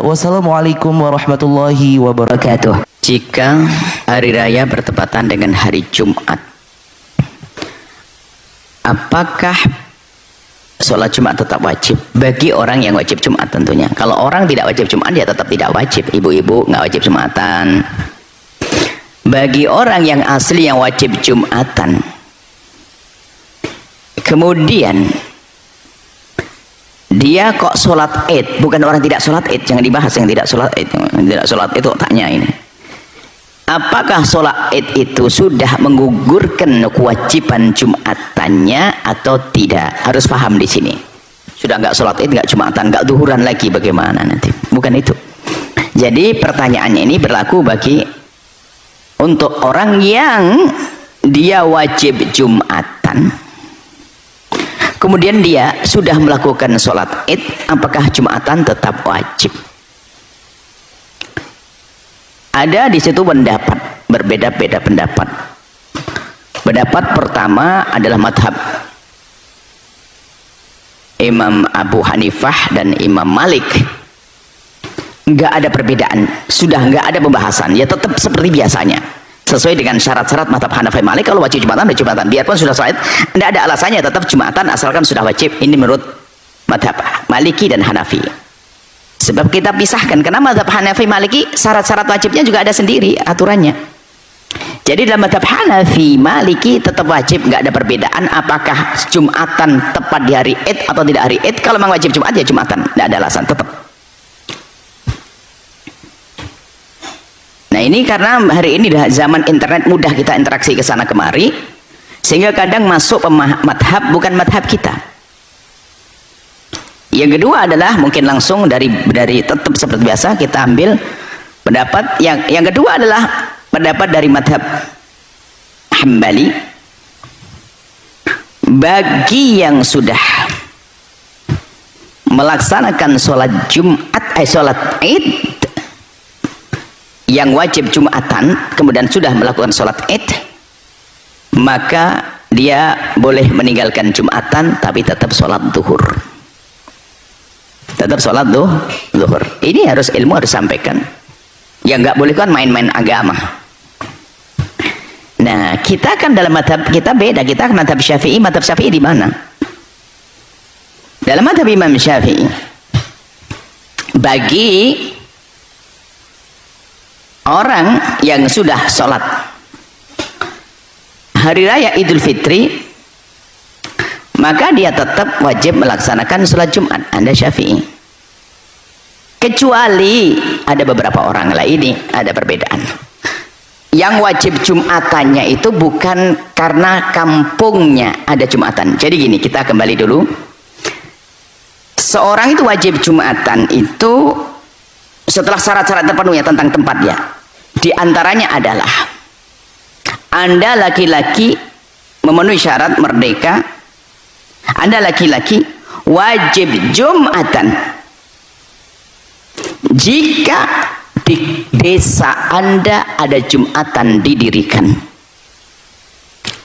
Wassalamualaikum warahmatullahi wabarakatuh. Jika hari raya bertepatan dengan hari Jumat, apakah sholat Jumat tetap wajib? Bagi orang yang wajib Jumat tentunya. Kalau orang tidak wajib Jumat, dia tetap tidak wajib. Ibu-ibu nggak wajib Jumatan. Bagi orang yang asli yang wajib Jumatan, kemudian dia kok sholat id, bukan orang tidak sholat id, jangan dibahas yang tidak sholat id. Tidak sholat itu tanya ini, apakah sholat id itu sudah menggugurkan kewajiban Jumatannya atau tidak? Harus paham di sini. Sudah nggak sholat id, nggak Jumatan, nggak duhuran lagi, bagaimana nanti? Bukan itu. Jadi pertanyaannya ini berlaku bagi untuk orang yang dia wajib Jumatan, kemudian dia sudah melakukan sholat id, apakah Jumatan tetap wajib? Ada di situ pendapat, berbeda-beda pendapat. Pendapat pertama adalah madhab Imam Abu Hanifah dan Imam Malik. Nggak ada perbedaan, sudah nggak ada pembahasan, ya tetap seperti biasanya sesuai dengan syarat-syarat madhab Hanafi Malik. Kalau wajib Jumatan, ada Jumatan, biarpun sudah sholat, tidak ada alasannya, tetap Jumatan asalkan sudah wajib. Ini menurut madhab Maliki dan Hanafi. Sebab kita pisahkan, karena madhab Hanafi Maliki syarat-syarat wajibnya juga ada sendiri aturannya. Jadi dalam madhab Hanafi Maliki tetap wajib, nggak ada perbedaan apakah Jumatan tepat di hari id atau tidak hari id. Kalau memang wajib Jumat, ya Jumatan, nggak ada alasan, tetap. Nah ini karena hari ini zaman internet mudah kita interaksi ke sana kemari, sehingga kadang masuk madhab bukan madhab kita. Yang kedua adalah mungkin langsung dari tetap seperti biasa kita ambil pendapat yang kedua adalah pendapat dari madhab Hambali. Bagi yang sudah melaksanakan sholat Jumat, sholat id, yang wajib Jumatan, kemudian sudah melakukan sholat id, maka dia boleh meninggalkan Jumatan tapi tetap sholat duhur. Tetap sholat duhur. Ini harus ilmu harus sampaikan. Yang nggak boleh kan main-main agama. Nah kita kan dalam madhab kita beda. Kita madhab Syafi'i. Madhab Syafi'i di mana? Dalam madhab Imam Syafi'i, bagi orang yang sudah sholat hari raya Idul Fitri, maka dia tetap wajib melaksanakan sholat Jumat. Anda Syafi'i. Kecuali ada beberapa orang lain, ini ada perbedaan. Yang wajib Jumatannya itu bukan karena kampungnya ada Jumatan. Jadi gini, kita kembali dulu. Seorang itu wajib Jumatan itu setelah syarat-syarat terpenuhi tentang tempatnya. Di antaranya adalah Anda laki-laki memenuhi syarat merdeka, Anda laki-laki wajib Jumatan jika di desa Anda ada Jumatan didirikan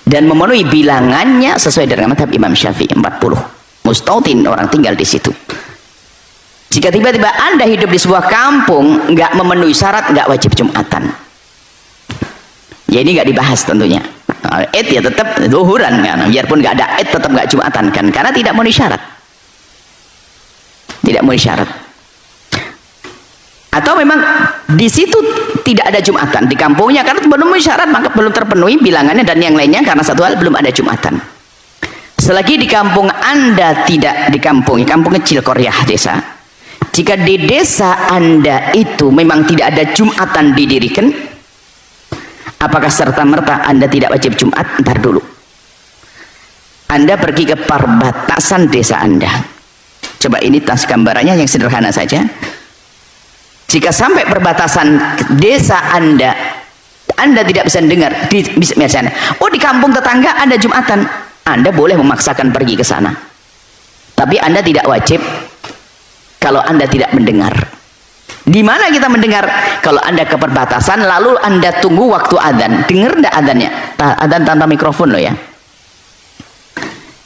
dan memenuhi bilangannya sesuai dengan madhab Imam Syafi'i 40 mustautin orang tinggal di situ. Jika tiba-tiba Anda hidup di sebuah kampung nggak memenuhi syarat, nggak wajib Jumatan. Ya ini nggak dibahas tentunya. Id ya tetap duhuran kan, biarpun nggak ada id tetap nggak Jumatan kan, karena tidak memenuhi syarat. Tidak memenuhi syarat. Atau memang di situ tidak ada Jumatan di kampungnya karena belum memenuhi syarat, maka belum terpenuhi bilangannya dan yang lainnya karena satu hal belum ada Jumatan. Selagi di kampung Anda tidak di kampung kecil koryah desa. Jika di desa Anda itu memang tidak ada Jumatan didirikan, apakah serta-merta Anda tidak wajib Jumat? Ntar dulu. Anda pergi ke perbatasan desa Anda. Coba ini tas gambarannya yang sederhana saja. Jika sampai perbatasan desa Anda tidak bisa dengar, misalnya, oh di kampung tetangga ada Jumatan, Anda boleh memaksakan pergi ke sana. Tapi Anda tidak wajib kalau Anda tidak mendengar. Di mana kita mendengar? Kalau Anda ke perbatasan lalu Anda tunggu waktu adzan, dengar enggak adzannya? Adzan tanpa mikrofon loh ya.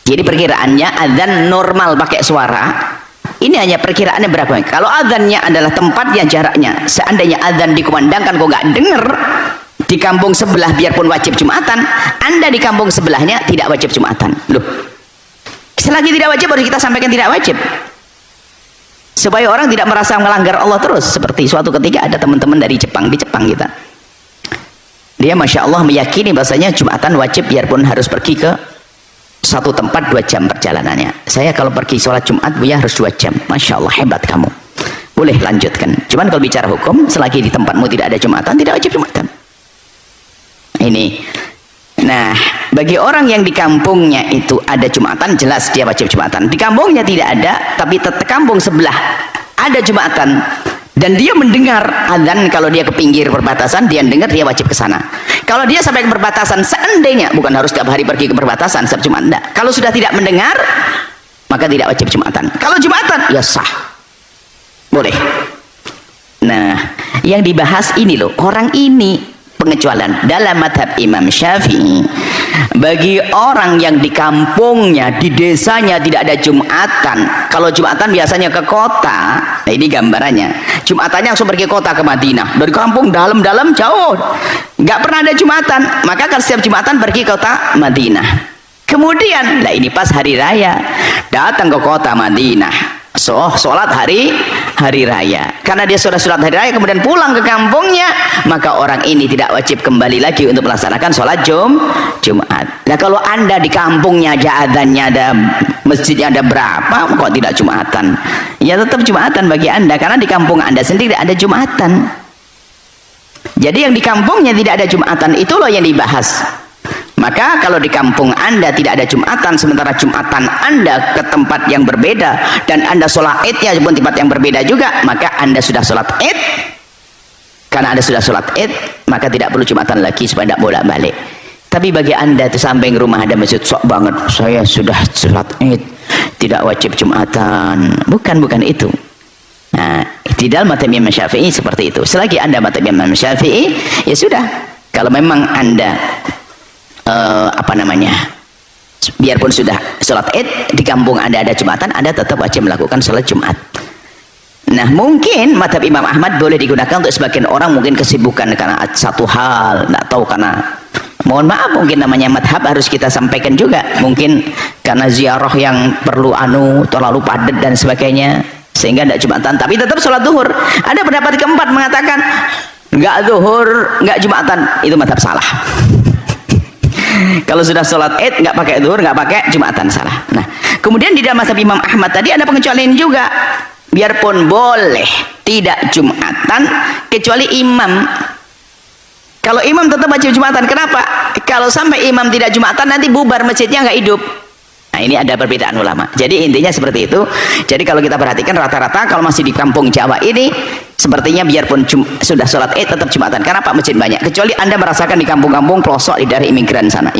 Jadi perkiraannya adzan normal pakai suara Ini hanya perkiraannya berapa. Kalau adzannya adalah tempatnya, jaraknya, seandainya adzan dikumandangkan kok nggak dengar di kampung sebelah, biarpun wajib Jumatan, Anda di kampung sebelahnya tidak wajib Jumatan. Loh, selagi tidak wajib baru kita sampaikan tidak wajib, supaya orang tidak merasa melanggar Allah terus. Seperti suatu ketika ada teman-teman dari Jepang, di Jepang kita, dia Masya Allah meyakini bahasanya Jumatan wajib biarpun harus pergi ke satu tempat 2 jam perjalanannya. Saya kalau pergi sholat Jumat Buya harus 2 jam. Masya Allah, hebat kamu, boleh lanjutkan. Cuman kalau bicara hukum, selagi di tempatmu tidak ada Jumatan, tidak wajib Jumatan. Ini, nah, bagi orang yang di kampungnya itu ada Jumatan, jelas dia wajib Jumatan. Di kampungnya tidak ada, tapi kampung sebelah ada Jumatan, dan dia mendengar adzan. Kalau dia ke pinggir perbatasan, dia dengar, dia wajib ke sana. Kalau dia sampai ke perbatasan, seandainya, bukan harus tiap hari pergi ke perbatasan setiap Jumat, enggak. Kalau sudah tidak mendengar, maka tidak wajib Jumatan. Kalau Jumatan, ya sah, boleh. Nah, yang dibahas ini loh, orang ini pengecualian dalam madhab Imam Syafi'i. Bagi orang yang di kampungnya, di desanya tidak ada Jumatan. Kalau Jumatan biasanya ke kota. Nah, ini gambarannya. Jumatannya langsung pergi kota, ke Madinah. Dari kampung dalam-dalam jauh, nggak pernah ada Jumatan. Maka kalau setiap Jumatan pergi kota Madinah. Kemudian, nah ini pas hari raya, datang ke kota Madinah. Sholat hari raya. Karena dia sudah sholat hari raya kemudian pulang ke kampungnya, maka orang ini tidak wajib kembali lagi untuk melaksanakan sholat Jumat. Nah, kalau Anda di kampungnya ada adzannya, ada masjidnya, ada berapa, kok tidak Jumatan? Ya tetap Jumatan bagi Anda, karena di kampung Anda sendiri ada Jumatan. Jadi yang di kampungnya tidak ada Jumatan, itu loh yang dibahas. Maka kalau di kampung Anda tidak ada Jumatan, sementara Jumatan Anda ke tempat yang berbeda, dan Anda sholat idnya pun tempat yang berbeda juga, maka Anda sudah sholat id. Karena Anda sudah sholat id, maka tidak perlu Jumatan lagi supaya tidak bolak-balik. Tapi bagi Anda itu samping rumah ada masjid, sok banget, saya sudah sholat id, tidak wajib Jumatan. Bukan itu. Nah, di dalam madhab Imam Syafi'i seperti itu. Selagi Anda madhab Imam Syafi'i, ya sudah. Kalau memang Anda biarpun sudah sholat id, di kampung Anda ada Jumatan, Anda tetap wajib melakukan sholat Jumat. Nah, mungkin madhab Imam Ahmad boleh digunakan untuk sebagian orang, mungkin kesibukan karena satu hal, nggak tahu, karena mohon maaf, mungkin namanya madhab harus kita sampaikan juga, mungkin karena ziarah yang perlu terlalu padat dan sebagainya, sehingga tidak Jumatan, tapi tetap sholat duhur. Ada pendapat keempat mengatakan nggak duhur, nggak Jumatan, itu madhab salah. Kalau sudah sholat id nggak pakai duhur, nggak pakai Jumatan, salah. Nah, kemudian di dalam mazhab Imam Ahmad tadi ada pengecualian juga. Biarpun boleh tidak Jumatan, kecuali imam. Kalau imam tetap wajib Jumatan. Kenapa? Kalau sampai imam tidak Jumatan, nanti bubar masjidnya, nggak hidup. Nah, ini ada perbedaan ulama. Jadi intinya seperti itu. Jadi kalau kita perhatikan rata-rata kalau masih di kampung Jawa ini, sepertinya biarpun sudah sholat id tetap Jumatan. Karena Pak masjid banyak. Kecuali Anda merasakan di kampung-kampung pelosok di daerah imigran sana,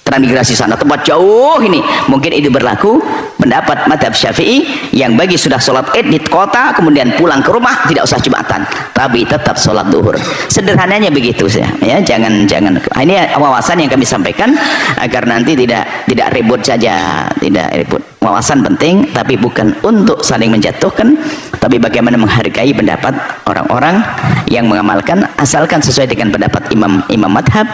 transmigrasi sana, tempat jauh ini, mungkin itu berlaku pendapat madhab Syafi'i yang bagi sudah sholat id di kota kemudian pulang ke rumah tidak usah Jumatan, tapi tetap sholat duhur. Sederhananya begitu ya, jangan ini wawasan yang kami sampaikan agar nanti tidak ribut saja, tidak ribut. Wawasan penting, tapi bukan untuk saling menjatuhkan, tapi bagaimana menghargai pendapat orang-orang yang mengamalkan, asalkan sesuai dengan pendapat imam madhab,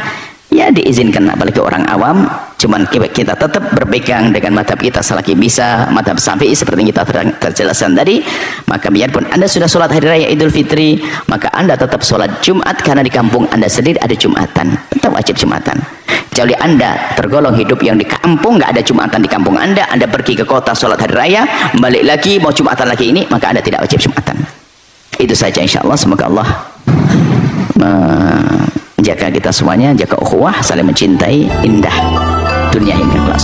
ya diizinkan. Apalagi orang awam, cuman kita tetap berpegang dengan madhab kita selagi bisa, madhab Syafi'i seperti yang kita terjelaskan tadi. Maka biarpun Anda sudah sholat hari raya Idul Fitri, maka Anda tetap sholat Jumat, karena di kampung Anda sendiri ada Jumatan, tetap wajib Jumatan. Kecuali Anda tergolong hidup yang di kampung, nggak ada Jumatan di kampung Anda pergi ke kota sholat hari raya, balik lagi mau Jumatan lagi ini, maka Anda tidak wajib Jumatan. Itu saja insya Allah. Semoga Allah menjaga kita semuanya, jaga ukhuwah, saling mencintai, indah dunia hingga kelak.